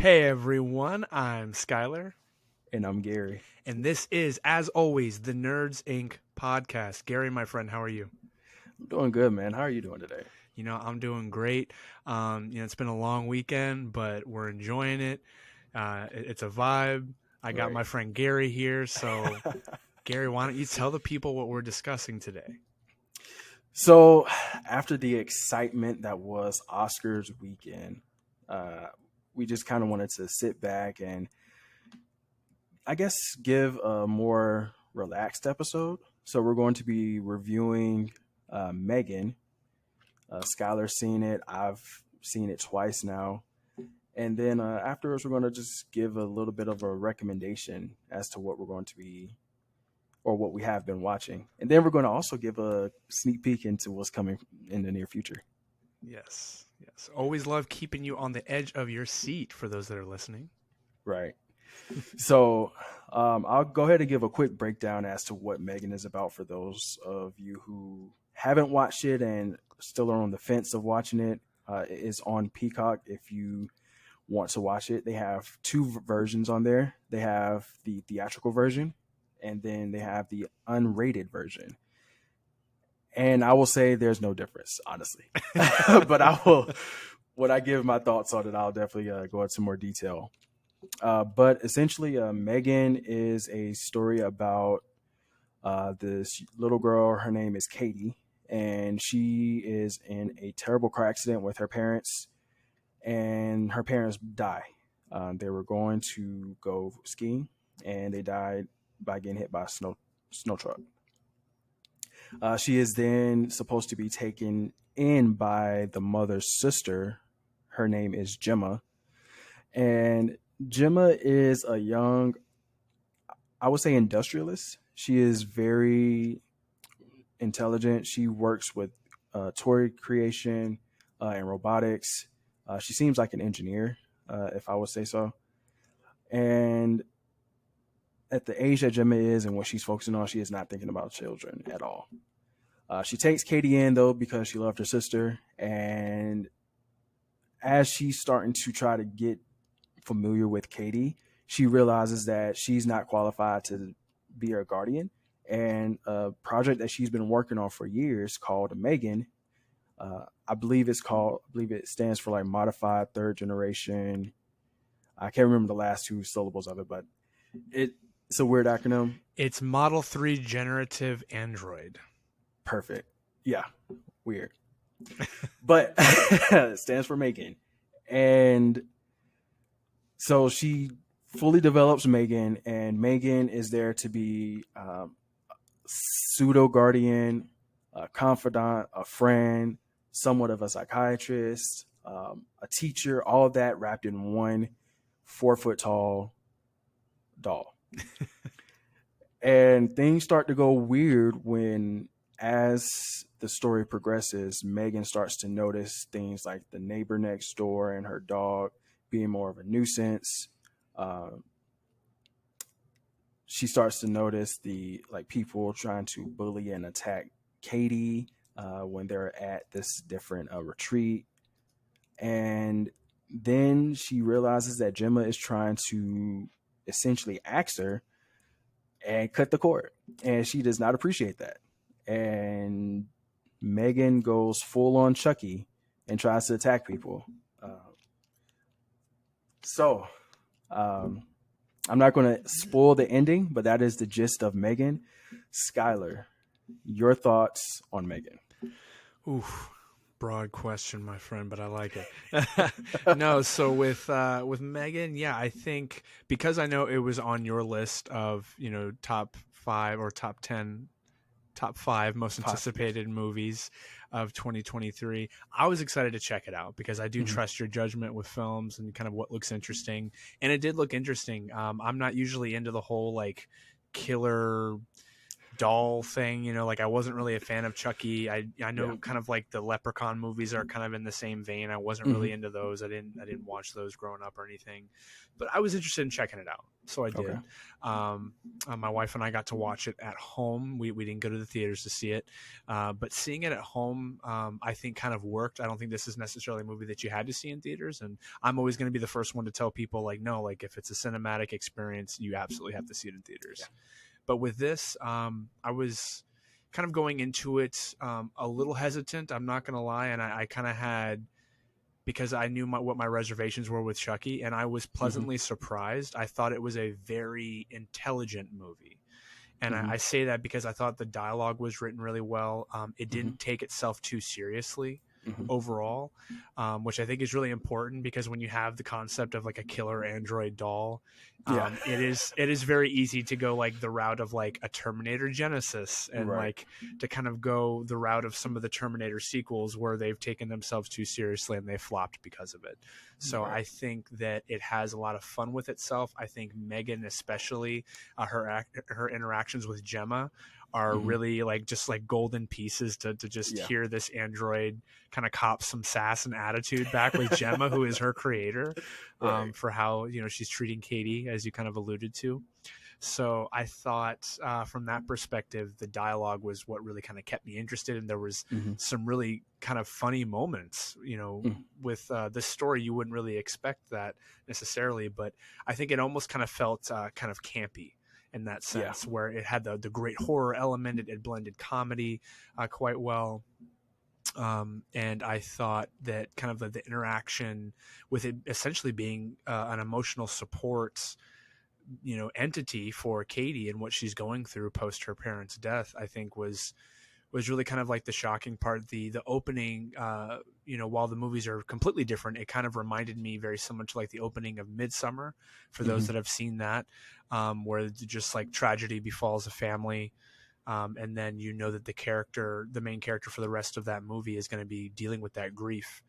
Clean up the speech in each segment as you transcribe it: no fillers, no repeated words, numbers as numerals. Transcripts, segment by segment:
Hey everyone, I'm Skyler, And I'm Gary. and this is, as always, the Nerds Inc. podcast. Gary, my friend, how are you? I'm doing good, man. How are you doing today? I'm doing great. It's been a long weekend, but we're enjoying it. It's a vibe. I got Right. my friend Gary here, so Gary, why don't you tell the people what we're discussing today? So, after the excitement that was Oscars weekend, uh, we just kind of wanted to sit back and I guess give a more relaxed episode. So, we're going to be reviewing Megan. Skylar's seen it. I've seen it twice now. And then afterwards, we're going to just give a little bit of a recommendation as to what we're going to be or what we have been watching. And then we're going to also give a sneak peek into what's coming in the near future. Yes, yes. Always love keeping you on the edge of your seat for those that are listening. Right. So I'll go ahead and give a quick breakdown as to what Megan is about for those of you who haven't watched it and still are on the fence of watching it. It is on Peacock if you want to watch it. They have two versions on there. They have the theatrical version and then they have the unrated version. And I will say there's no difference, honestly. But I will, when I give my thoughts on it, I'll definitely go into more detail. But essentially, Megan is a story about this little girl. Her name is Katie, and she is in a terrible car accident with her parents, and her parents die. They were going to go skiing, and they died by getting hit by a snow truck. She is then supposed to be taken in by the mother's sister. Her name is Gemma. And Gemma is a young, I would say, industrialist. She is very intelligent. She works with toy creation and robotics. She seems like an engineer, if I would say so. And at the age that Gemma is and what she's focusing on, she is not thinking about children at all. She takes Katie in though because she loved her sister, and as she's starting to try to get familiar with Katie, she realizes that she's not qualified to be her guardian. And a project that she's been working on for years called Megan, I believe it stands for like modified third generation. I can't remember the last two syllables of it, but it's a weird acronym. It's Model 3 Generative Android. Perfect. Yeah, weird. But it stands for Megan. And so she fully develops Megan, and Megan is there to be pseudo guardian, a confidant, a friend, somewhat of a psychiatrist, a teacher, all of that wrapped in one 4 foot tall doll. And things start to go weird when, as the story progresses, Megan starts to notice things like the neighbor next door and her dog being more of a nuisance. Um, she starts to notice the like people trying to bully and attack Katie when they're at this different retreat, and then she realizes that Gemma is trying to essentially axe her and cut the cord, and she does not appreciate that. And Megan goes full on Chucky and tries to attack people. So um, I'm not going to spoil the ending, but that is the gist of Megan. Skylar, your thoughts on Megan? Oof, broad question, my friend, but I like it. No, so with Megan, yeah, I think because I know it was on your list of top five or top five most Possibly. anticipated movies of 2023. I was excited to check it out because I do Mhm. trust your judgment with films and kind of what looks interesting, and it did look interesting. I'm not usually into the whole like killer doll thing, like I wasn't really a fan of Chucky. I Yeah. know kind of like the Leprechaun movies are kind of in the same vein. I wasn't Hmm. really into those. I didn't watch those growing up or anything, but I was interested in checking it out, so I Okay. did. um, my wife and I got to watch it at home. We didn't go to the theaters to see it, but seeing it at home, I think kind of worked. I don't think this is necessarily a movie that you had to see in theaters, and I'm always going to be the first one to tell people like, no, like if it's a cinematic experience, you absolutely have to see it in Yeah. theaters. But with this, I was kind of going into it a little hesitant. I'm not going to lie, and I kind of had, because I knew what my reservations were with Chucky, and I was Hmm. pleasantly surprised. I thought it was a very intelligent movie. And I, Hmm. I say that because I thought the dialogue was written really well. It Hmm. didn't take itself too seriously Hmm. overall, which I think is really important, because when you have the concept of like a killer android doll, Yeah. it is very easy to go like the route of like a Terminator Genesis, and Right. like to kind of go the route of some of the Terminator sequels where they've taken themselves too seriously and they flopped because of it. So Right. I think that it has a lot of fun with itself. I think Megan especially, her interactions with Gemma are Hmm. really like just like golden pieces to just Yeah. hear this android kind of cop some sass and attitude back with Gemma, who is her creator, Right. for how she's treating Katie, as you kind of alluded to. So I thought, from that perspective, the dialogue was what really kind of kept me interested, and there was Hmm. some really kind of funny moments. With this story, you wouldn't really expect that necessarily, but I think it almost kind of felt kind of campy in that Yeah. sense, where it had the great horror element. It blended comedy quite well. And I thought that kind of the interaction with it essentially being an emotional support, entity for Katie and what she's going through post her parents' death, I think was really kind of like the shocking part. The opening, while the movies are completely different, it kind of reminded me very similar to like the opening of Midsummer, for those Hmm. that have seen that, where just like tragedy befalls a family. And then that the main character for the rest of that movie is going to be dealing with that grief.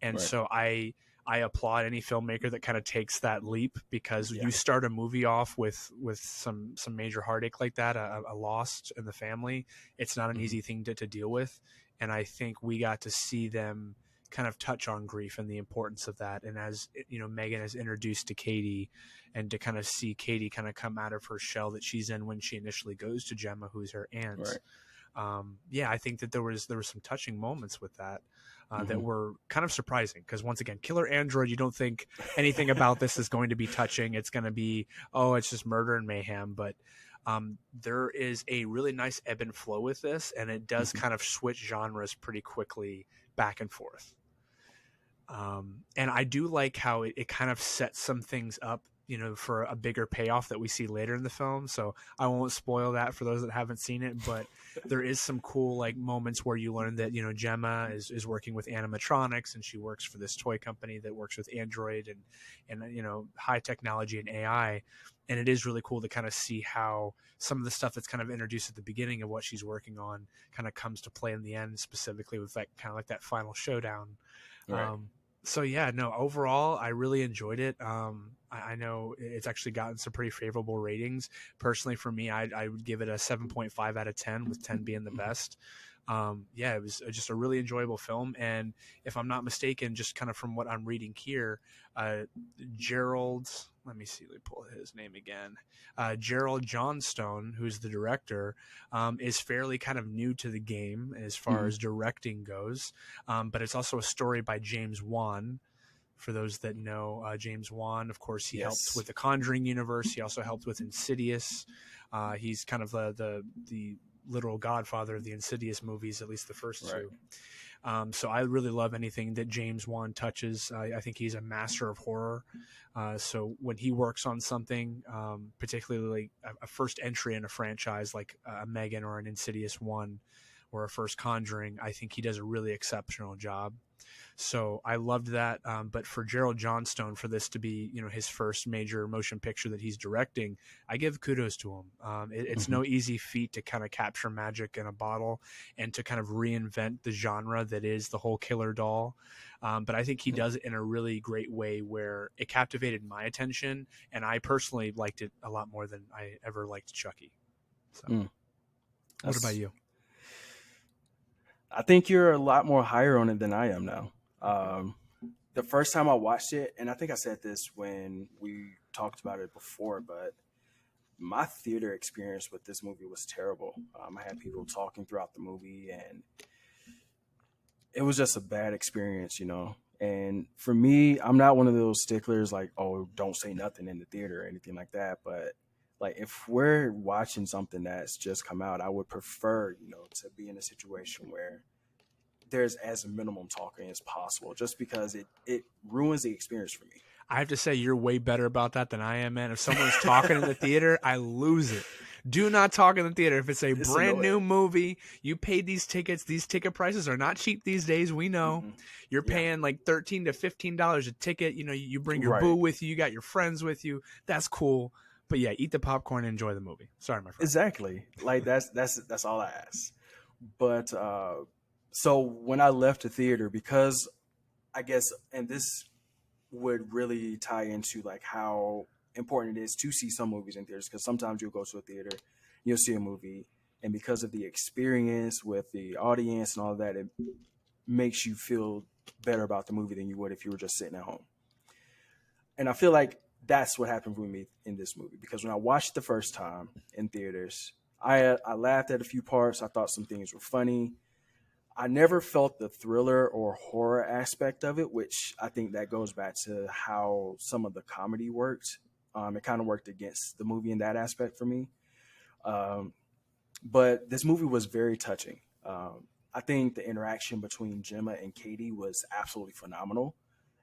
And Right. so I applaud any filmmaker that kind of takes that leap, because Yeah. you start a movie off with some major heartache like that, a loss in the family. It's not an Hmm. easy thing to deal with, and I think we got to see them kind of touch on grief and the importance of that. And as Megan is introduced to Katie, and to kind of see Katie kind of come out of her shell that she's in when she initially goes to Gemma, who's her aunt. Right. I think that there was some touching moments with that, that Hmm. were kind of surprising, because once again, killer android, you don't think anything about this is going to be touching. It's going to be, oh, it's just murder and mayhem. But there is a really nice ebb and flow with this, and it does Hmm. kind of switch genres pretty quickly back and forth. And I do like how it kind of sets some things up, for a bigger payoff that we see later in the film. So I won't spoil that for those that haven't seen it, but there is some cool like moments where you learn that, Gemma is working with animatronics, and she works for this toy company that works with Android and high technology and AI. And it is really cool to kind of see how some of the stuff that's kind of introduced at the beginning of what she's working on kind of comes to play in the end, specifically with like kind of like that final showdown. Right. um, so yeah, no, overall, I really enjoyed it. I know it's actually gotten some pretty favorable ratings. Personally, for me, I would give it a 7.5 out of 10, with 10 being the Hmm. best. It was just a really enjoyable film. And if I'm not mistaken, just kind of from what I'm reading here, uh, Gerald, let me see, let me pull his name again. Gerald Johnstone, who's the director, is fairly kind of new to the game as far Hmm. as directing goes. But it's also a story by James Wan. For those that know, James Wan, of course, he helped Yes. with the Conjuring universe. He also helped with Insidious. He's kind of the literal godfather of the Insidious movies, at least the first Right. two. So I really love anything that James Wan touches. I think he's a master of horror. So when he works on something, particularly a first entry in a franchise like a Megan or an Insidious one, or a first Conjuring, I think he does a really exceptional job. So I loved that. But for Gerald Johnstone, for this to be, his first major motion picture that he's directing, I give kudos to him. It's Hmm. no easy feat to kind of capture magic in a bottle, and to kind of reinvent the genre that is the whole killer doll. But I think he Yeah. does it in a really great way, where it captivated my attention, and I personally liked it a lot more than I ever liked Chucky. So. Mm. What about That's you? I think you're a lot more higher on it than I am now. Um, the first time I watched it, and I think I said this when we talked about it before, but my theater experience with this movie was terrible. I had people talking throughout the movie, and it was just a bad experience, you know. And for me, I'm not one of those sticklers like, oh, don't say nothing in the theater or anything like that. But like, if we're watching something that's just come out, I would prefer, you know, to be in a situation where there's as minimum talking as possible, just because it ruins the experience for me. I have to say you're way better about that than I am, man. If someone's talking in the theater, I lose it. Do not talk in the theater. If it's a It's brand new annoying. movie, you paid these tickets. These ticket prices are not cheap these days. We know. Mm-mm. You're Yeah, paying like $13 to $15 a ticket. You know, you bring your boo right. with you. You got your friends with you. That's cool. But yeah, eat the popcorn and enjoy the movie. Sorry, my friend. Exactly. Like that's all I ask. But so when I left the theater, because I guess, and this would really tie into like how important it is to see some movies in theaters, because sometimes you'll go to a theater, you'll see a movie, and because of the experience with the audience and all that, it makes you feel better about the movie than you would if you were just sitting at home. And I feel like that's what happened with me in this movie, because when I watched it the first time in theaters, I laughed at a few parts. I thought some things were funny. I never felt the thriller or horror aspect of it, which I think that goes back to how some of the comedy worked. It kind of worked against the movie in that aspect for me. Um, but this movie was very touching. I think the interaction between Gemma and Katie was absolutely phenomenal,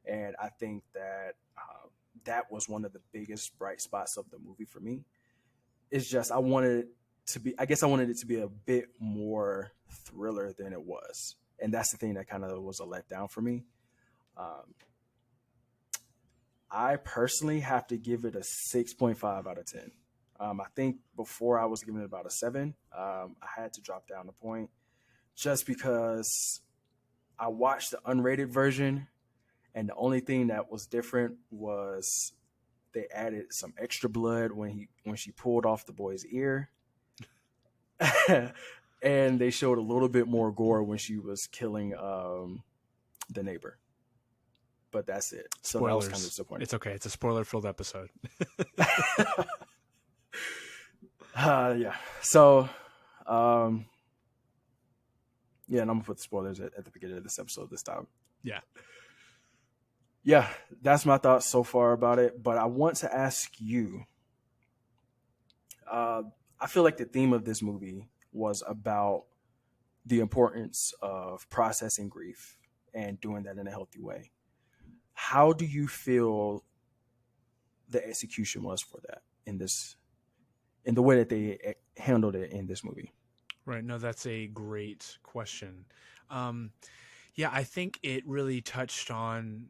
and I think that that was one of the biggest bright spots of the movie for me. It's just I wanted it to be. I guess I wanted it to be a bit more thriller than it was, and that's the thing that kind of was a letdown for me. Um, I personally have to give it a 6.5 out of 10. I think before I was giving it about a 7. I had to drop down the point just because I watched the unrated version, and the only thing that was different was they added some extra blood when she pulled off the boy's ear, and they showed a little bit more gore when she was killing the neighbor. But that's it. So that was kind of Spoilers. disappointing. It's okay. It's a spoiler-filled episode. Yeah. So, um, yeah, and I'm gonna put the spoilers at the beginning of this episode this time. Yeah. Yeah, that's my thoughts so far about it. But I want to ask you. Uh, I feel like the theme of this movie was about the importance of processing grief and doing that in a healthy way. How do you feel the execution was for that in the way that they handled it in this movie? Right. No, that's a great question. Um, yeah, I think it really touched on,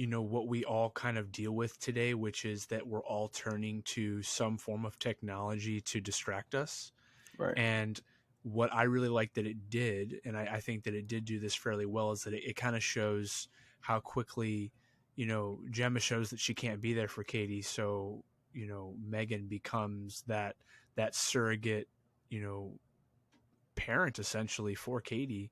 what we all kind of deal with today, which is that we're all turning to some form of technology to distract us. Right. And what I really like that it did, and I think that it did do this fairly well, is that it kind of shows how quickly, Gemma shows that she can't be there for Katie. So, Megan becomes that surrogate, you know, parent essentially for Katie,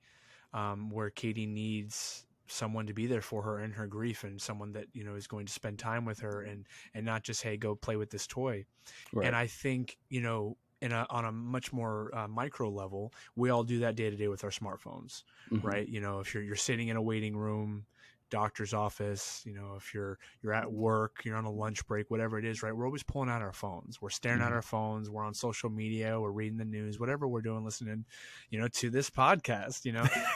where Katie needs someone to be there for her in her grief, and someone that is going to spend time with her, and not just, hey, go play with this toy. And Right. I think, on a much more micro level, we all do that day to day with our smartphones, Hmm. right? If you're sitting in a waiting room, doctor's office, if you're at work, you're on a lunch break, whatever it is, right? We're always pulling out our phones. We're staring at Hmm. our phones. We're on social media. We're reading the news, whatever we're doing, listening, to this podcast.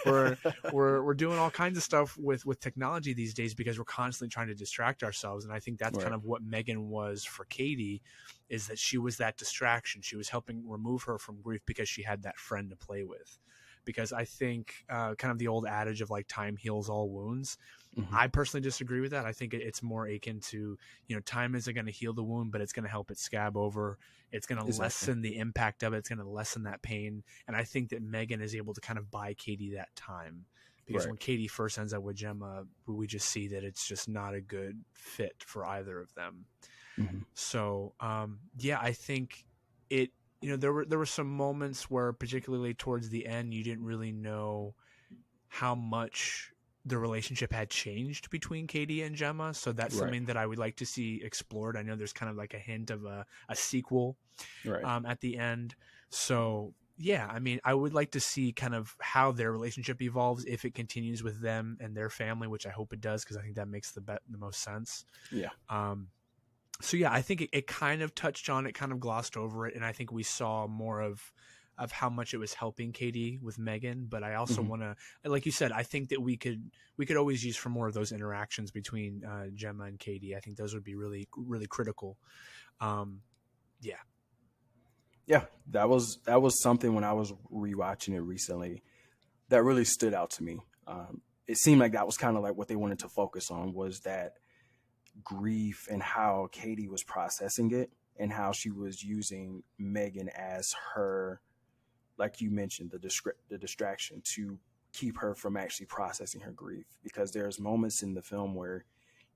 We're we're doing all kinds of stuff with technology these days because we're constantly trying to distract ourselves. And I think that's kind Right. of what Megan was for Katie, is that she was that distraction. She was helping remove her from grief because she had that friend to play with. Because I think kind of the old adage of like time heals all wounds. Hmm. I personally disagree with that. I think it's more akin to, time isn't going to heal the wound, but it's going to help it scab over. It's going to Exactly. lessen the impact of it. It's going to lessen that pain. And I think that Megan is able to kind of buy Katie that time, because Right. when Katie first ends up with Gemma, we just see that it's just not a good fit for either of them. Hmm. So, yeah, I think it there were some moments where, particularly towards the end, you didn't really know how much the relationship had changed between Katie and Gemma. So that's Right. something that I would like to see explored. I know there's kind of like a hint of a sequel Right. at the end. So yeah, I mean, I would like to see kind of how their relationship evolves if it continues with them and their family, which I hope it does because I think that makes the most sense. Yeah. Um, so yeah, I think it kind of touched on it, kind of glossed over it, and I think we saw more of how much it was helping Katie with Megan. But I also Hmm. want to, like you said, I think that we could always use for more of those interactions between Gemma and Katie. I think those would be really really critical. Um, yeah, Yeah, that was something when I was rewatching it recently that really stood out to me. It seemed like that was kind of like what they wanted to focus on was that grief and how Katie was processing it and how she was using Megan as her, like you mentioned, the distraction to keep her from actually processing her grief. Because there's moments in the film where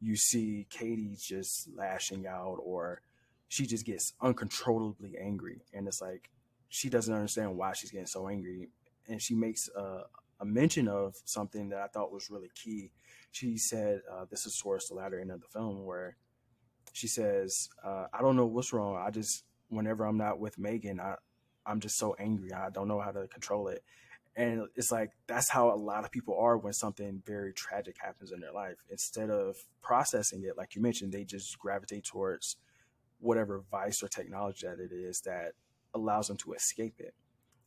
you see Katie just lashing out or she just gets uncontrollably angry, and it's like she doesn't understand why she's getting so angry, and she makes a mention of something that I thought was really key. She said, "This is towards the latter end of the film where she says, I don't know what's wrong. I just, whenever I'm not with Megan, I'm just so angry. I don't know how to control it." And it's like, that's how a lot of people are when something very tragic happens in their life. Instead of processing it, like you mentioned, they just gravitate towards whatever vice or technology that it is that allows them to escape it.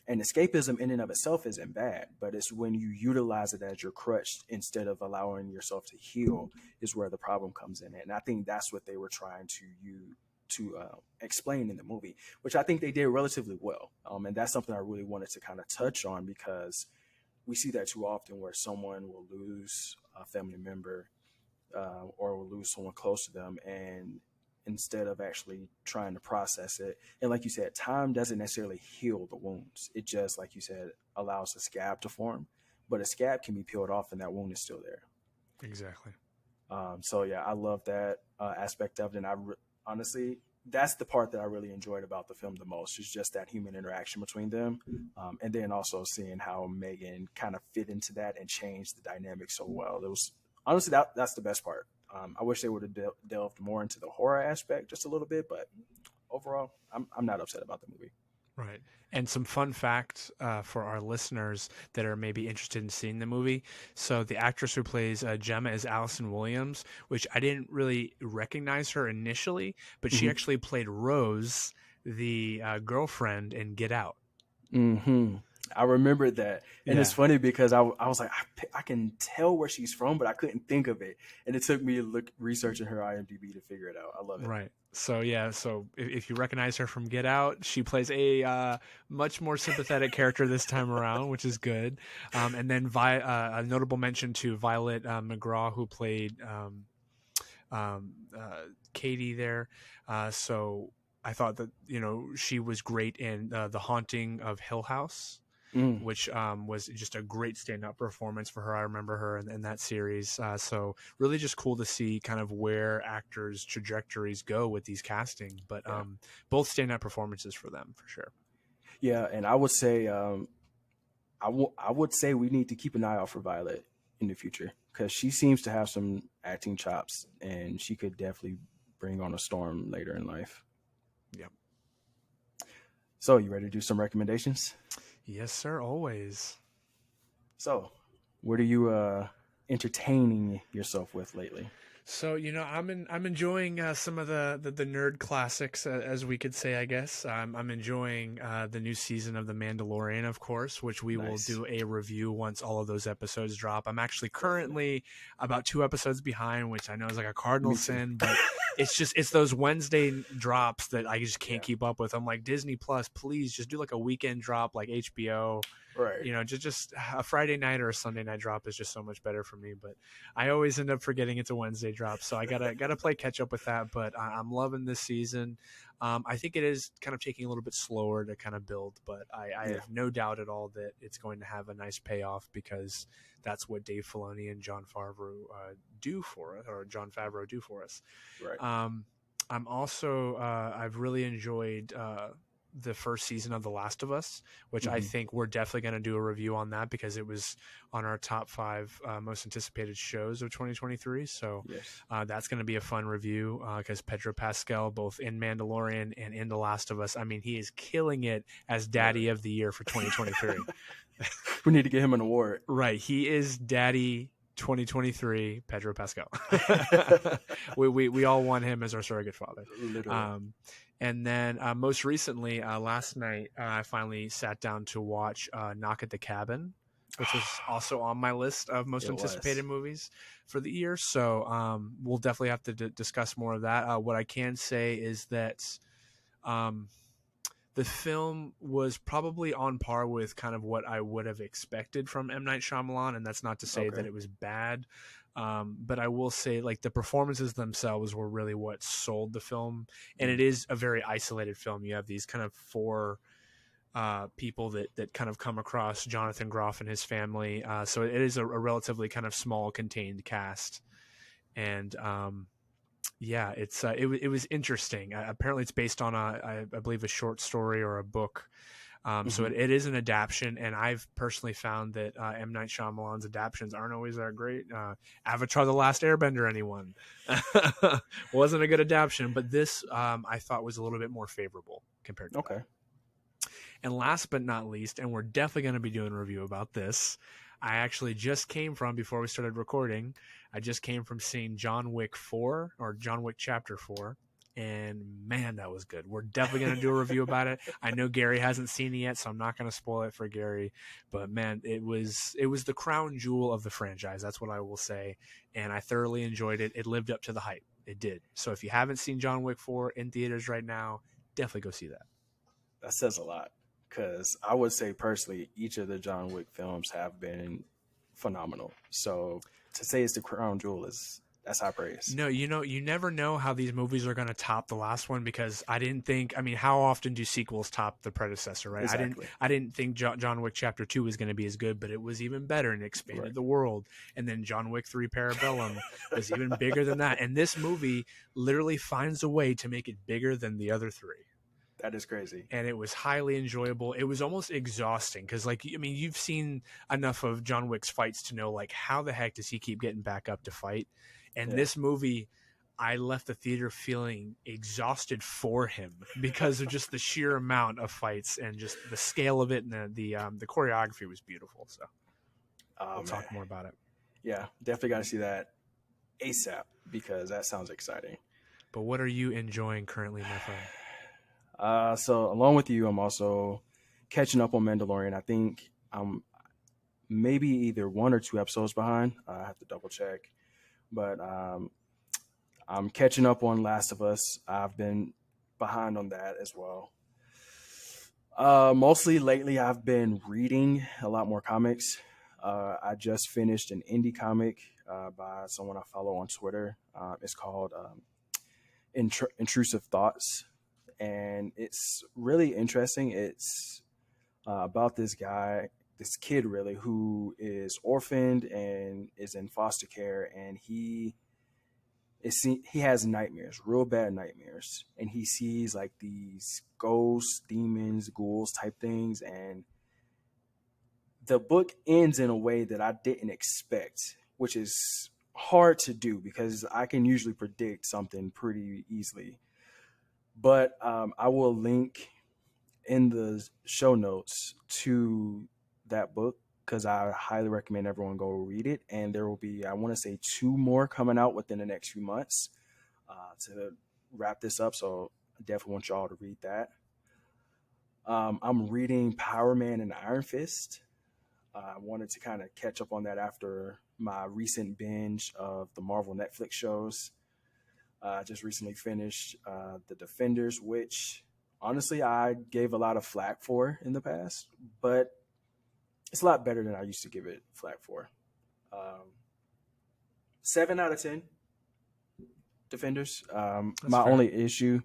And escapism in and of itself isn't bad, but it's when you utilize it as your crutch instead of allowing yourself to heal is where the problem comes in. And I think that's what they were trying to explain in the movie, which I think they did relatively well. And that's something I really wanted to kind of touch on because we see that too often where someone will lose a family member or will lose someone close to them, and instead of actually trying to process it, and like you said, time doesn't necessarily heal the wounds. It just, like you said, allows a scab to form, but a scab can be peeled off and that wound is still there. exactly. So yeah, I love that aspect of it, and honestly, that's the part that I really enjoyed about the film the most. Is just that human interaction between them, and then also seeing how Megan kind of fit into that and changed the dynamic so well. It was honestly that's the best part. I wish they would have delved more into the horror aspect just a little bit, but overall, I'm not upset about the movie. Right. And some fun facts for our listeners that are maybe interested in seeing the movie. So the actress who plays Gemma is Allison Williams, which I didn't really recognize her initially, but she Hmm. actually played Rose, the girlfriend in Get Out. Hmm. I remember that, and it's Yeah. funny because I was like, I can tell where she's from, but I couldn't think of it, and it took me to look researching her IMDb to figure it out. I love it. Right. So yeah, so if you recognize her from Get Out, she plays a much more sympathetic character this time around, which is good. And then a notable mention to Violet McGraw, who played Katie there. So I thought that she was great in The Haunting of Hill House, Mm, which was just a great stand-up performance for her. I remember her in that series. So really just cool to see kind of where actors' trajectories go with these casting. But yeah, both stand-up performances for them for sure. yeah, and I would say I would say we need to keep an eye out for Violet in the future because she seems to have some acting chops, and she could definitely bring on a storm later in life. Yep. So, you ready to do some recommendations? Yes, sir. Always. So, what are you entertaining yourself with lately? So I'm enjoying some of the nerd classics, as we could say, I guess. I'm enjoying the new season of The Mandalorian, of course, which we will Nice, do a review once all of those episodes drop. I'm actually definitely. currently about 2 episodes behind, which I know is like a cardinal Me too. sin, but it's those Wednesday drops that I just can't Yeah, keep up with. I'm like, Disney Plus, please just do like a weekend drop like HBO. right. Just a Friday night or a Sunday night drop is just so much better for me. But I always end up forgetting it's a Wednesday drop, so I gotta play catch up with that. But I'm loving this season. I think it is kind of taking a little bit slower to kind of build, but I Yeah, have no doubt at all that it's going to have a nice payoff because that's what Dave Filoni and John Favreau do for us, or John Favreau do for us. right. I'm also I've really enjoyed. the first season of The Last of Us, which I Hmm. think we're definitely going to do a review on that because it was on our top 5 most anticipated shows of 2023. So Yes. that's going to be a fun review because Pedro Pascal, both in Mandalorian and in The Last of Us, I mean, he is killing it as Right. Daddy of the Year for 2023. We need to give him an award. Right. He is Daddy 2023 Pedro Pascal. We all want him as our surrogate father. Literally. Um, and then most recently, last night, I finally sat down to watch Knock at the Cabin, which was also on my list of most It was. anticipated movies for the year. So we'll definitely have to discuss more of that. What I can say is that um, the film was probably on par with kind of what I would have expected from M. Night Shyamalan, and that's not to say that Okay. it was bad. But I will say, like, the performances themselves were really what sold the film, and it Mm. is a very isolated film. You have these kind of 4 people that kind of come across Jonathan Groff and his family, so it is a relatively kind of small, contained cast, and yeah, it was interesting. Apparently, it's based on I believe a short story or a book. So Hmm. it is an adaptation, and I've personally found that M. Night Shyamalan's adaptations aren't always that great. Avatar: The Last Airbender, anyone, wasn't a good adaptation, but this I thought was a little bit more favorable compared to that. Okay. And last but not least, and we're definitely going to be doing a review about this, I actually just came from, before we started recording, I just came from seeing John Wick 4 or John Wick Chapter 4. And man, that was good. We're definitely going to do a review about it. I know Gary hasn't seen it yet, so I'm not going to spoil it for Gary. But man, it was the crown jewel of the franchise. That's what I will say. And I thoroughly enjoyed it. It lived up to the hype. It did. So if you haven't seen John Wick 4 in theaters right now, definitely go see that. That says a lot because I would say personally, each of the John Wick films have been phenomenal. So to say it's the crown jewel is that's high praise. No, you never know how these movies are going to top the last one because I didn't think. I mean, how often do sequels top the predecessor? Right? Exactly. I didn't think John Wick Chapter 2 was going to be as good, but it was even better and Right. expanded the world. And then John Wick 3 Parabellum was even bigger than that. And this movie literally finds a way to make it bigger than the other 3. That is crazy. And it was highly enjoyable. It was almost exhausting because, like, I mean, you've seen enough of John Wick's fights to know, like, how the heck does he keep getting back up to fight? And Yeah. this movie, I left the theater feeling exhausted for him because of just the sheer amount of fights and just the scale of it, and the choreography was beautiful. So Oh we'll man. talk more about it. Yeah. Definitely got to see that ASAP because that sounds exciting. But what are you enjoying currently, my friend? So along with you, I'm also catching up on Mandalorian. I think I'm maybe either 1 or 2 episodes behind. I have to double check, but I'm catching up on Last of Us. I've been behind on that as well. Mostly lately, I've been reading a lot more comics. I just finished an indie comic by someone I follow on Twitter. It's called Intrusive Thoughts, and it's really interesting. It's about this guy, this kid, really, who is orphaned and is in foster care, and he has nightmares, real bad nightmares, and he sees like these ghosts, demons, ghouls type things, and the book ends in a way that I didn't expect, which is hard to do because I can usually predict something pretty easily. But I will link in the show notes to that book because I highly recommend everyone go read it. And there will be, I want to say, 2 more coming out within the next few months to wrap this up. So I definitely want y'all to read that. I'm reading Power Man and Iron Fist. I wanted to kind of catch up on that after my recent binge of the Marvel Netflix shows. I just recently finished The Defenders, which honestly I gave a lot of flack for in the past, but it's a lot better than I used to give it flack for. 7 out of 10 Defenders. That's My fair. only issue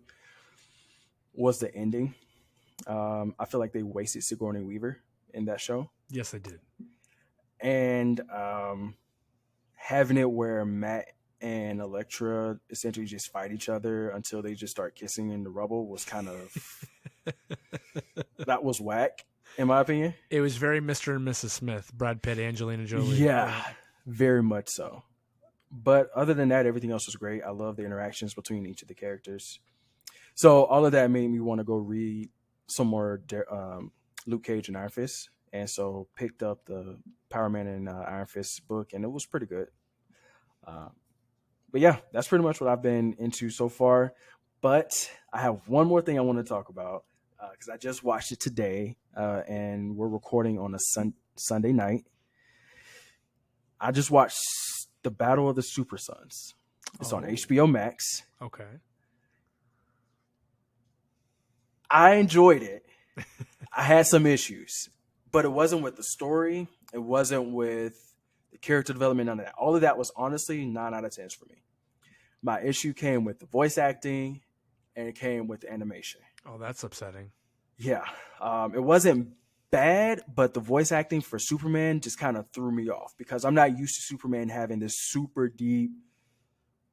was the ending. I feel like they wasted Sigourney Weaver in that show, Yes, I did. and having it where Matt and Elektra essentially just fight each other until they just start kissing in the rubble was kind of That was whack, in my opinion. It was very Mr. and Mrs. Smith, Brad Pitt, Angelina Jolie. Yeah, Yeah. very much so. But other than that, everything else was great. I love the interactions between each of the characters. So all of that made me want to go read some more Luke Cage and Iron Fist, and so picked up the Power Man and Iron Fist book, and it was pretty good. Uh, but yeah, that's pretty much what I've been into so far. But I have one more thing I want to talk about because I just watched it today, and we're recording on a Sunday night. I just watched the Battle of the Super Sons. It's on Oh, HBO Max. okay. I enjoyed it. I had some issues, but it wasn't with the story. It wasn't with the character development. None of that. All of that was honestly 9 out of 10 for me. My issue came with the voice acting, and it came with the animation. Oh, that's upsetting. Yeah, it wasn't bad, but the voice acting for Superman just kind of threw me off because I'm not used to Superman having this super deep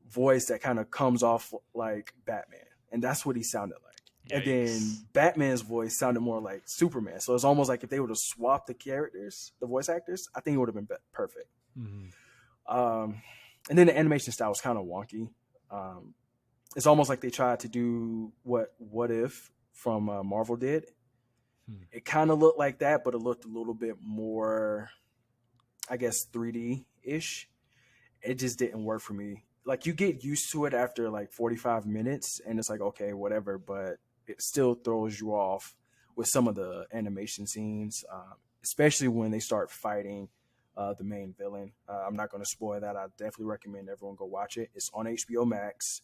voice that kind of comes off like Batman, and that's what he sounded like. And Yikes. then Batman's voice sounded more like Superman. So it's almost like if they would have swapped the characters, the voice actors, I think it would have been perfect. Mhm. Um, and then the animation style was kind of wonky. Um, it's almost like they tried to do what if from Marvel did. Hmm. It kind of looked like that, but it looked a little bit more, I guess, 3D ish. It just didn't work for me. Like you get used to it after like 45 minutes, and it's like okay, whatever. But it still throws you off with some of the animation scenes, especially when they start fighting the main villain. I'm not going to spoil that. I definitely recommend everyone go watch it. It's on HBO Max.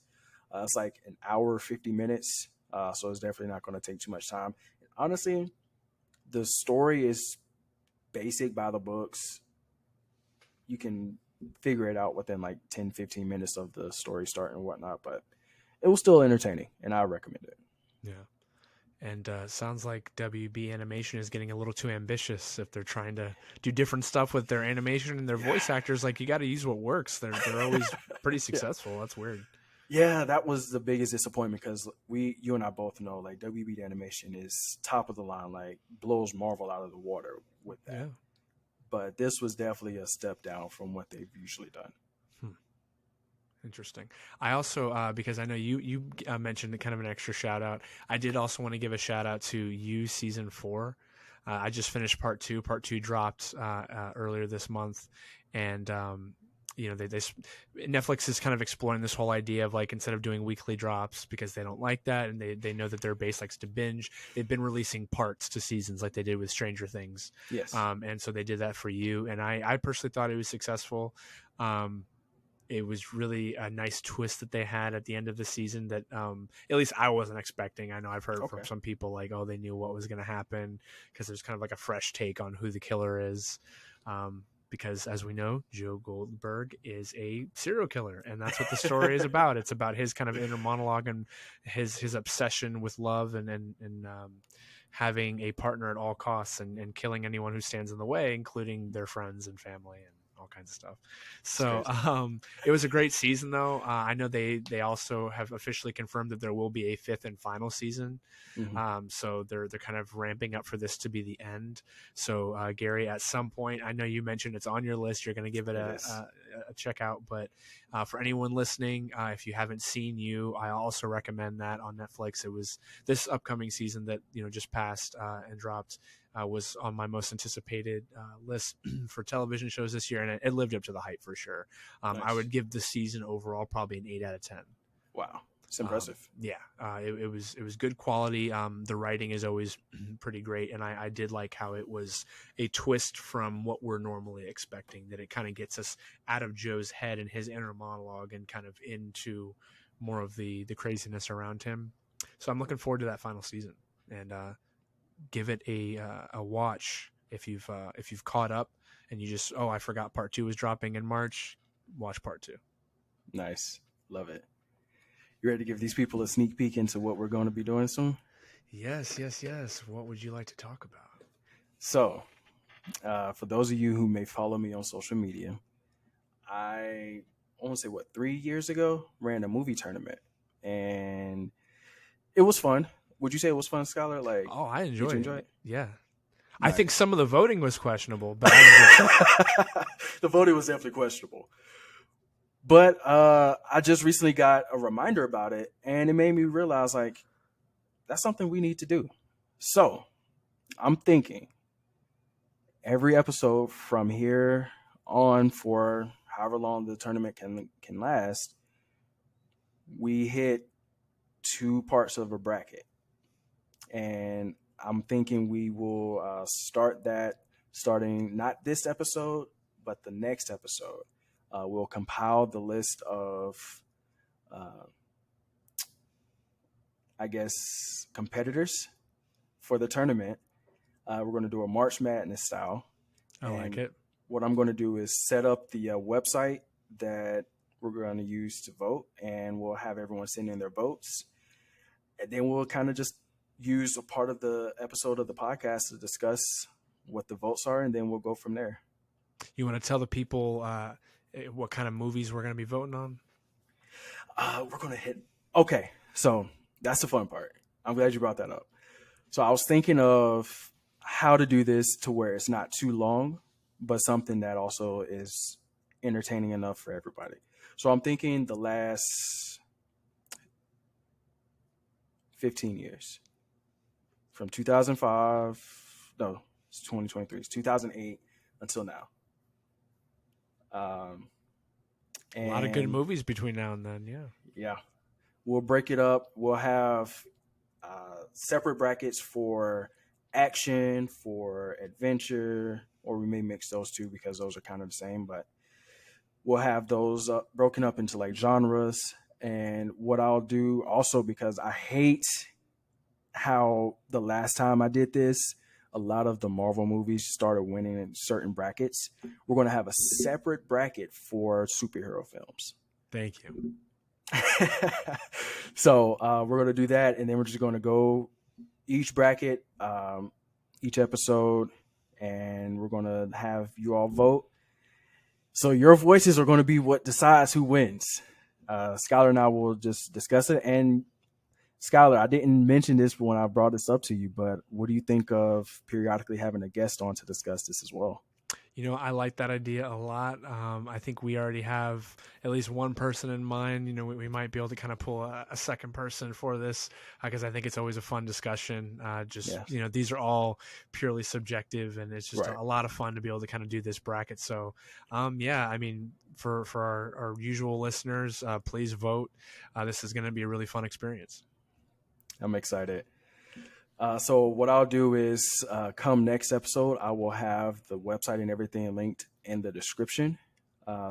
It's like an hour 50 minutes, so it's definitely not going to take too much time. And honestly, the story is basic by the books. You can figure it out within like 10, 15 minutes of the story start and whatnot, but it was still entertaining and I recommend it. Yeah. And sounds like WB Animation is getting a little too ambitious if they're trying to do different stuff with their animation and their voice actors. Like you got to use what works. They're always pretty Yeah. successful. That's weird. Yeah, that was the biggest disappointment because you and I both know like WB animation is top of the line, like blows Marvel out of the water with that. Yeah. But this was definitely a step down from what they've usually done. Hmm. Interesting. I also, because I know you mentioned kind of an extra shout out. I did also want to give a shout out to You season 4. I just finished part 2. Part 2 dropped earlier this month, and they Netflix is kind of exploring this whole idea of like instead of doing weekly drops because they don't like that and they know that their base likes to binge. They've been releasing parts to seasons like they did with Stranger Things, Yes. and so they did that for You, and I personally thought it was successful. Um, it was really a nice twist that they had at the end of the season that at least I wasn't expecting. I know I've heard from Okay. some people like, oh, they knew what was going to happen because there's kind of like a fresh take on who the killer is. Because as we know, Joe Goldberg is a serial killer, and that's what the story is about. It's about his kind of inner monologue and his obsession with love and having a partner at all costs and killing anyone who stands in the way, including their friends and family and all kinds of stuff. It's So crazy. it was a great season, though. I know they also have officially confirmed that there will be a fifth and final season. Hmm. So they're kind of ramping up for this to be the end. So Gary, at some point, I know you mentioned it's on your list. You're going to give it It a, is. a check out, but for anyone listening, if you haven't seen You, I also recommend that on Netflix. It was this upcoming season that just passed and dropped. Was on my most anticipated list for television shows this year, and it lived up to the hype for sure. I Nice. would give the season overall probably an 8 out of 10. Wow. It's impressive. Yeah, it was good quality. The writing is always pretty great, and I did like how it was a twist from what we're normally expecting. That it kind of gets us out of Joe's head and his inner monologue, and kind of into more of the craziness around him. So I'm looking forward to that final season, and give it a watch if you've caught up and you just I forgot part 2 was dropping in March. Watch part 2. Nice. Love it. You ready to give these people a sneak peek into what we're going to be doing soon? Yes, yes, yes. What would you like to talk about? So, for those of you who may follow me on social media, I want to say what 3 years ago ran a movie tournament, and it was fun. would you say it was fun, Skylar? Like, Oh, I did you enjoyed enjoy it. it? Yeah. I think Nice. some of the voting was questionable, but I enjoyed it. The voting was definitely questionable. But I just recently got a reminder about it, and it made me realize like that's something we need to do. So I'm thinking every episode from here on for however long the tournament can last, we hit two parts of a bracket, and I'm thinking we will start that starting not this episode, but the next episode. We'll compile the list of, uh, I guess, competitors for the tournament. We're going to do a March Madness style. I like And it. what I'm going to do is set up the website that we're going to use to vote, and we'll have everyone send in their votes. And then we'll kind of just use a part of the episode of the podcast to discuss what the votes are, and then we'll go from there. You want to tell the people what kind of movies we're going to be voting on? We're going to hit. Okay, so that's the fun part. I'm glad you brought that up. So I was thinking of how to do this to where it's not too long, but something that also is entertaining enough for everybody. So I'm thinking the last 15 years from 2005, no, it's 2023, it's 2008 until now. Um, A lot of good and movies between now and then. Yeah. yeah, we'll break it up. We'll have separate brackets for action, for adventure, or we may mix those two because those are kind of the same. But we'll have those broken up into like genres. And what I'll do also, because I hate how the last time I did this, a lot of the Marvel movies started winning in certain brackets. We're going to have a separate bracket for superhero films. Thank you. So we're going to do that, and then we're just going to go each bracket, each episode, and we're going to have you all vote. So your voices are going to be what decides who wins. Skylar and I will just discuss it. And Skylar, I didn't mention this when I brought this up to you, but what do you think of periodically having a guest on to discuss this as well? You know, I like that idea a lot. I think we already have at least one person in mind. You know, we might be able to kind of pull a second person for this because I think it's always a fun discussion. Yeah, You know, these are all purely subjective, and it's just right. a lot of fun to be able to kind of do this bracket. So, yeah, I mean, for our usual listeners, please vote. This is going to be a really fun experience. I'm excited. So what I'll do is come next episode, I will have the website and everything linked in the description.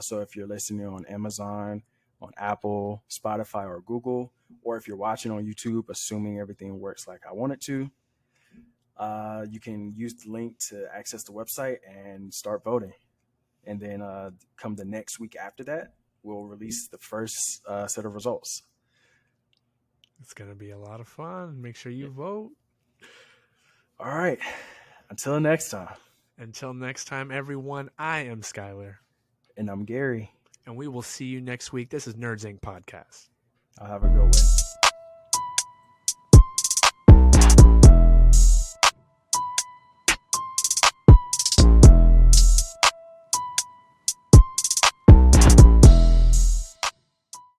So if you're listening on Amazon, on Apple, Spotify, or Google, or if you're watching on YouTube, assuming everything works like I want it to, you can use the link to access the website and start voting. And then come the next week after that, we'll release the first set of results. It's going to be a lot of fun. Make sure you vote. All right. Until next time. Until next time, everyone, I am Skyler. And I'm Gary. And we will see you next week. This is Nerds Inc. Podcast. I'll have a good one.